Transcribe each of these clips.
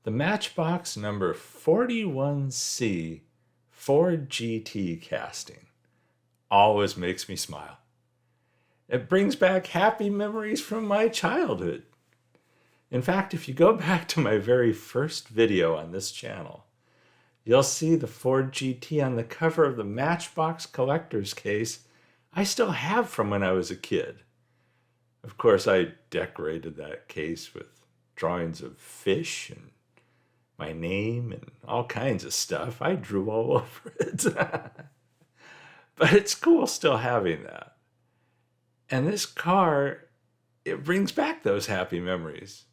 The Matchbox number 41C Ford G.T casting always makes me smile. It brings back happy memories from my childhood. In fact, if you go back to my very first video on this channel, you'll see the Ford GT on the cover of the Matchbox Collectors Case I still have from when I was a kid. Of course, I decorated that case with drawings of fish and my name and all kinds of stuff. I drew all over it. But it's cool still having that. And this car, it brings back those happy memories.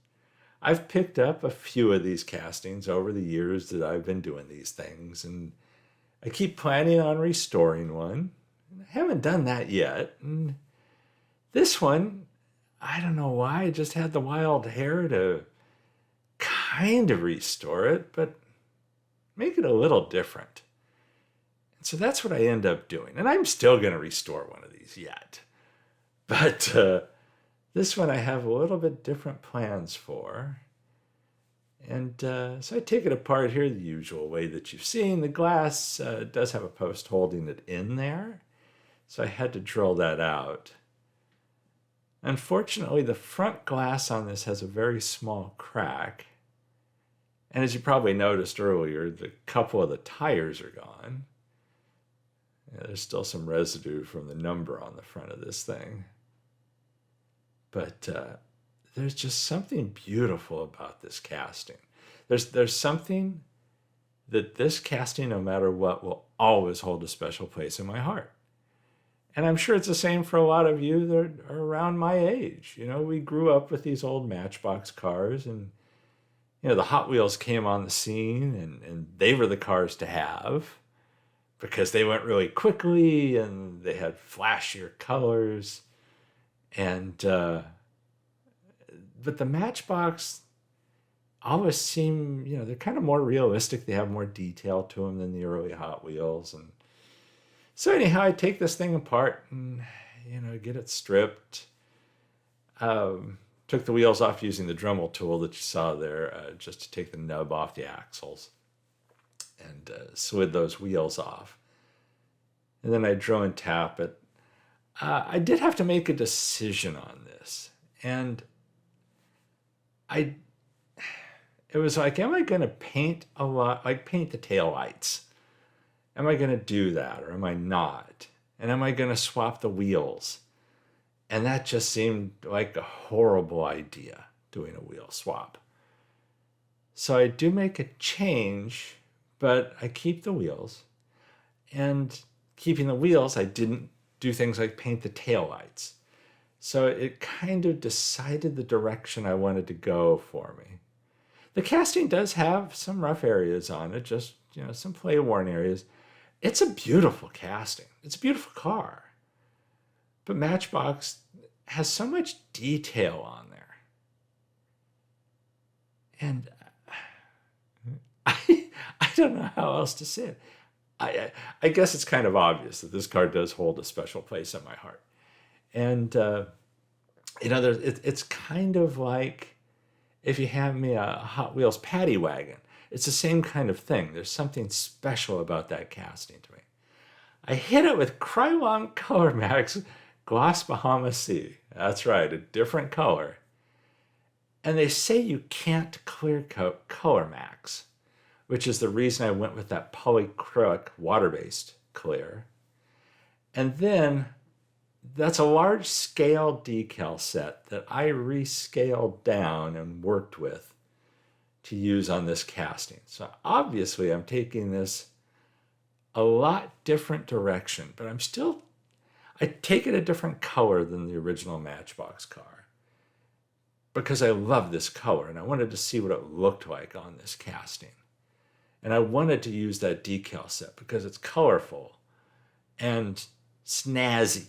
I've picked up a few of these castings over the years that I've been doing these things, and I keep planning on restoring one. I haven't done that yet. And this one, I don't know why, I just had the wild hair to kind of restore it, but make it a little different. And so that's what I end up doing. And I'm still going to restore one of these yet. But this one I have a little bit different plans for. And so I take it apart here the usual way that you've seen. The glass does have a post holding it in there, so I had to drill that out. Unfortunately, the front glass on this has a very small crack. And as you probably noticed earlier, the couple of the tires are gone. Yeah, there's still some residue from the number on the front of this thing. But there's just something beautiful about this casting. There's something that this casting, no matter what, will always hold a special place in my heart. And I'm sure it's the same for a lot of you that are around my age. You know, we grew up with these old Matchbox cars, and you know, the Hot Wheels came on the scene, and they were the cars to have because they went really quickly and they had flashier colors. And but the Matchbox always seem, you know, they're kind of more realistic. They have more detail to them than the early Hot Wheels. And so anyhow, I take this thing apart and, you know, get it stripped. Took the wheels off using the Dremel tool that you saw there, just to take the nub off the axles, and slid those wheels off. And then I drill and tap it. I did have to make a decision on this, and it was like, am I going to paint a lot, like paint the taillights? Am I going to do that, or am I not? And am I going to swap the wheels? And that just seemed like a horrible idea, doing a wheel swap. So I do make a change, but I keep the wheels. And keeping the wheels, I didn't do things like paint the taillights. So it kind of decided the direction I wanted to go for me. The casting does have some rough areas on it, just, you know, some play-worn areas. It's a beautiful casting. It's a beautiful car. But Matchbox has so much detail on there. And I don't know how else to say it. I guess it's kind of obvious that this car does hold a special place in my heart. And, you know, it's kind of like if you hand me a Hot Wheels paddy wagon. It's the same kind of thing. There's something special about that casting to me. I hit it with Krylon Color Max Gloss Bahama Sea. That's right, a different color. And they say you can't clear coat Color Max, which is the reason I went with that polyacrylic water-based clear. And then that's a large scale decal set that I rescaled down and worked with to use on this casting. So obviously I'm taking this a lot different direction, but I take it a different color than the original Matchbox car because I love this color and I wanted to see what it looked like on this casting. And I wanted to use that decal set because it's colorful and snazzy.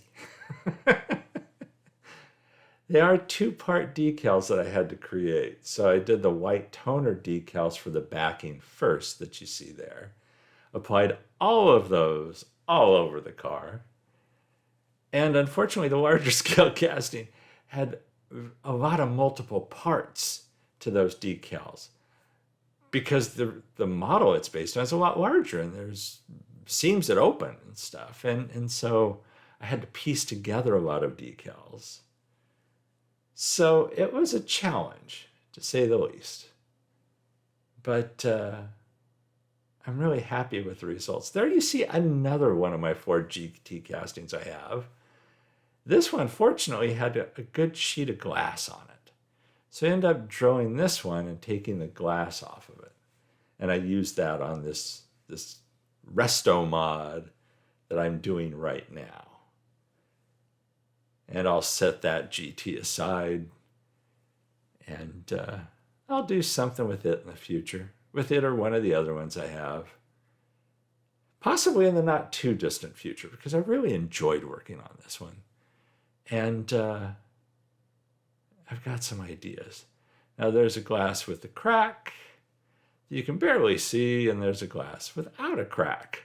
They are two-part decals that I had to create. So I did the white toner decals for the backing first that you see there. Applied all of those all over the car. And unfortunately, the larger scale casting had a lot of multiple parts to those decals. because the model it's based on is a lot larger, and there's seams that open and stuff. And so I had to piece together a lot of decals. So it was a challenge, to say the least. But I'm really happy with the results. There you see another one of my Ford G.T. castings I have. This one, fortunately, had a good sheet of glass on it. So I ended up drilling this one and taking the glass off of it. And I used that on this Restomod that I'm doing right now. And I'll set that GT aside, and I'll do something with it in the future, with it or one of the other ones I have. Possibly in the not too distant future, because I really enjoyed working on this one. And I've got some ideas. Now there's a glass with a crack that you can barely see, and there's a glass without a crack.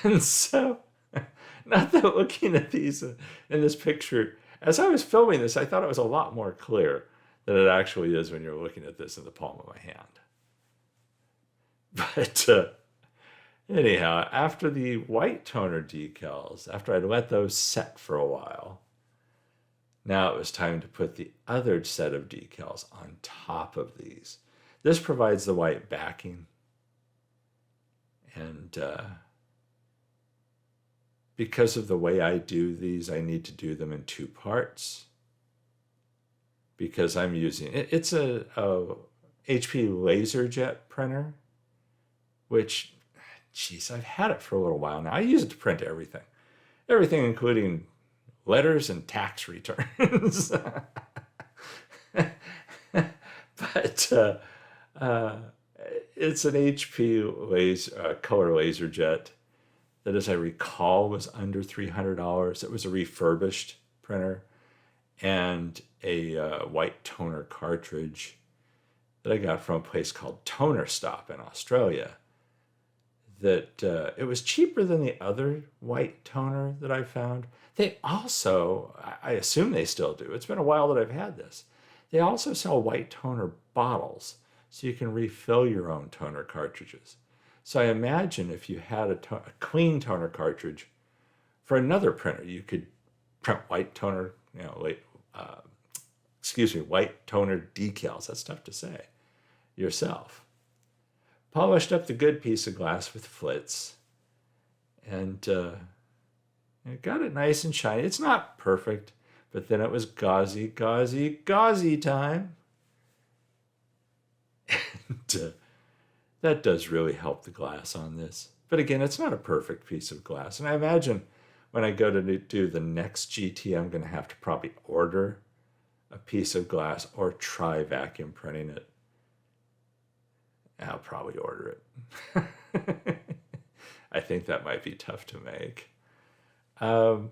And so, not that looking at these in this picture, as I was filming this, I thought it was a lot more clear than it actually is when you're looking at this in the palm of my hand. But anyhow, after the white toner decals, after I'd let those set for a while, now it was time to put the other set of decals on top of these. This provides the white backing, and because of the way I do these, I need to do them in two parts, because I'm using, it's a HP LaserJet printer, which, geez, I've had it for a little while now. I use it to print everything including letters and tax returns. But it's an HP color LaserJet that, as I recall, was under $300. It was a refurbished printer and a white toner cartridge that I got from a place called Toner Stop in Australia. That it was cheaper than the other white toner that I found. They also, I assume they still do, it's been a while that I've had this, they also sell white toner bottles, so you can refill your own toner cartridges. So I imagine if you had a clean toner cartridge for another printer, you could print white toner, white toner decals, that's tough to say, yourself. Polished up the good piece of glass with flitz, and got it nice and shiny. It's not perfect, but then it was gauzy time. And that does really help the glass on this. But again, it's not a perfect piece of glass. And I imagine when I go to do the next GT, I'm going to have to probably order a piece of glass or try vacuum printing it. I'll probably order it. I think that might be tough to make. You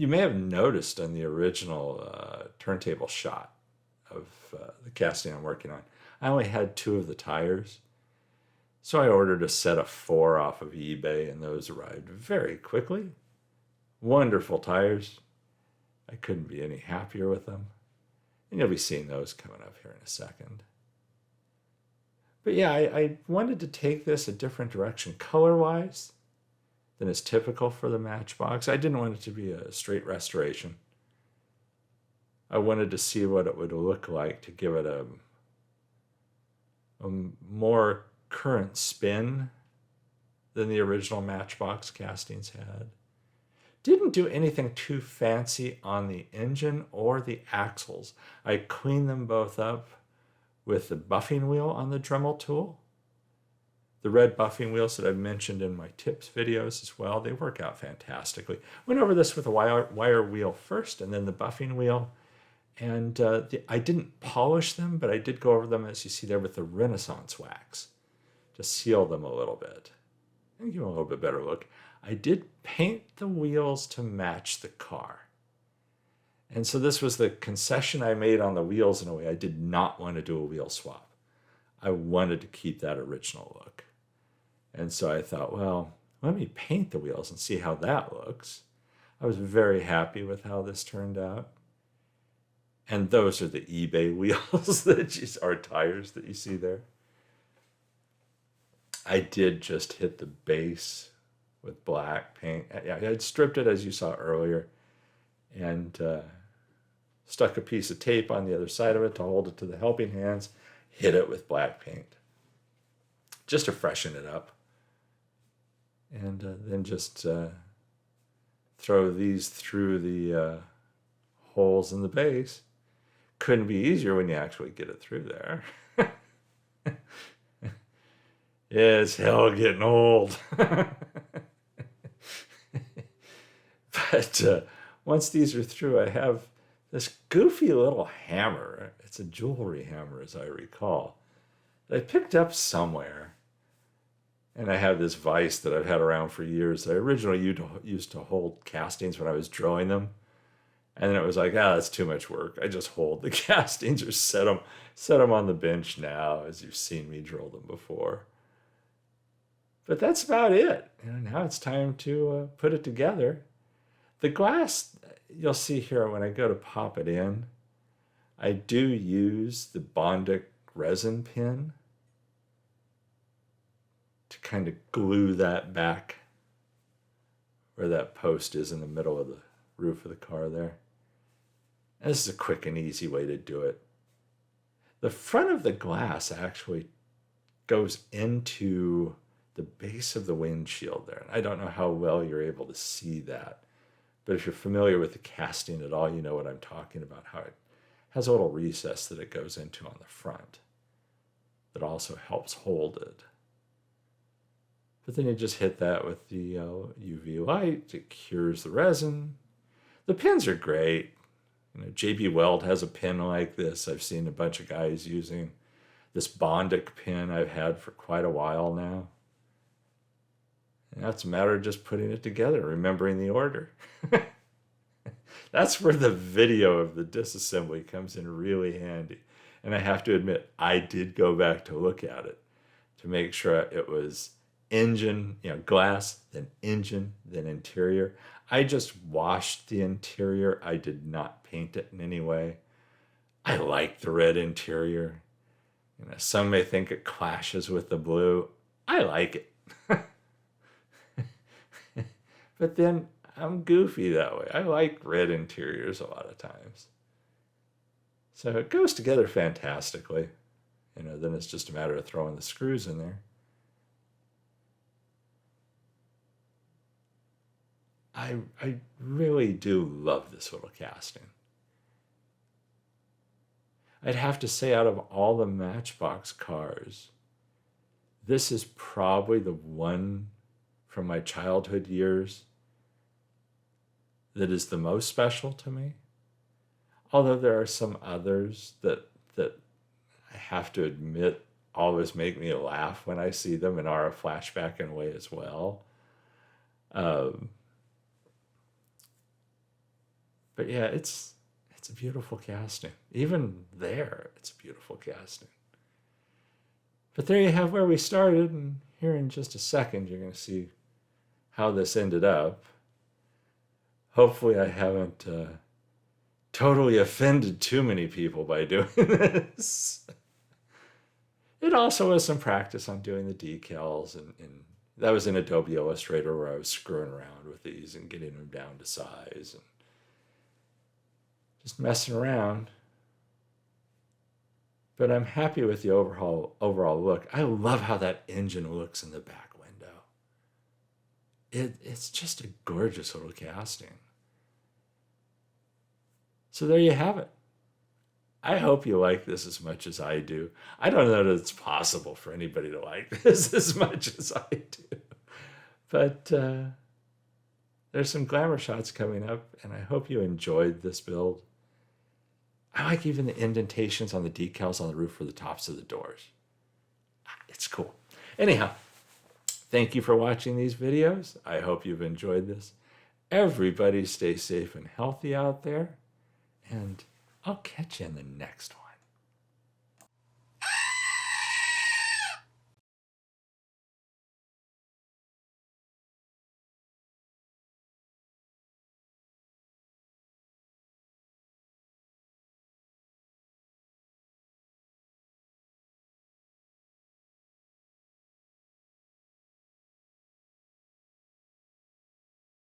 may have noticed on the original turntable shot of the casting I'm working on, I only had 2 of the tires. So I ordered a set of 4 off of eBay, and those arrived very quickly. Wonderful tires. I couldn't be any happier with them. And you'll be seeing those coming up here in a second. But yeah, I wanted to take this a different direction color-wise than is typical for the Matchbox. I didn't want it to be a straight restoration. I wanted to see what it would look like to give it a more current spin than the original Matchbox castings had. Didn't do anything too fancy on the engine or the axles. I cleaned them both up with the buffing wheel on the Dremel tool. The red buffing wheels that I've mentioned in my tips videos as well, they work out fantastically. Went over this with a wire wheel first and then the buffing wheel. And I didn't polish them, but I did go over them, as you see there, with the Renaissance wax to seal them a little bit and give them a little bit better look. I did paint the wheels to match the car. And so this was the concession I made on the wheels in a way. I did not want to do a wheel swap. I wanted to keep that original look. And so I thought, well, let me paint the wheels and see how that looks. I was very happy with how this turned out. And those are the eBay wheels, are tires that you see there. I did just hit the base with black paint. Yeah, I had stripped it as you saw earlier, and stuck a piece of tape on the other side of it to hold it to the helping hands, hit it with black paint just to freshen it up. And then just throw these through the holes in the base. Couldn't be easier when you actually get it through there. It's hell getting old. But once these are through, I have this goofy little hammer. It's a jewelry hammer, as I recall, that I picked up somewhere. And I have this vise that I've had around for years. I originally used to hold castings when I was drilling them. And then it was like, that's too much work. I just hold the castings or set them on the bench now, as you've seen me drill them before. But that's about it. And now it's time to put it together. The glass, you'll see here when I go to pop it in, I do use the Bondic resin pin to kind of glue that back where that post is in the middle of the roof of the car there. And this is a quick and easy way to do it. The front of the glass actually goes into the base of the windshield there. And I don't know how well you're able to see that, but if you're familiar with the casting at all, you know what I'm talking about, how it has a little recess that it goes into on the front that also helps hold it. But then you just hit that with the UV light. It cures the resin. The pins are great. JB Weld has a pin like this. I've seen a bunch of guys using this Bondic pin I've had for quite a while now. And that's a matter of just putting it together, remembering the order. That's where the video of the disassembly comes in really handy. And I have to admit, I did go back to look at it to make sure it was engine, glass, then engine, then interior. I just washed the interior. I did not paint it in any way. I like the red interior. Some may think it clashes with the blue. I like it. But then I'm goofy that way. I like red interiors a lot of times. So it goes together fantastically. Then it's just a matter of throwing the screws in there. I really do love this little casting. I'd have to say, out of all the Matchbox cars, this is probably the one from my childhood years that is the most special to me. Although there are some others that I have to admit always make me laugh when I see them and are a flashback in a way as well. But yeah, it's a beautiful casting. Even there, it's a beautiful casting. But there you have where we started, and here in just a second, you're going to see how this ended up. Hopefully I haven't totally offended too many people by doing this. It also was some practice on doing the decals, and that was in Adobe Illustrator where I was screwing around with these and getting them down to size and just messing around. But I'm happy with the overall look. I love how that engine looks in the back window. It's just a gorgeous little casting. So there you have it. I hope you like this as much as I do. I don't know that it's possible for anybody to like this as much as I do. But there's some glamour shots coming up, and I hope you enjoyed this build. I like even the indentations on the decals on the roof for the tops of the doors. It's cool. Anyhow, thank you for watching these videos. I hope you've enjoyed this. Everybody stay safe and healthy out there, and I'll catch you in the next one.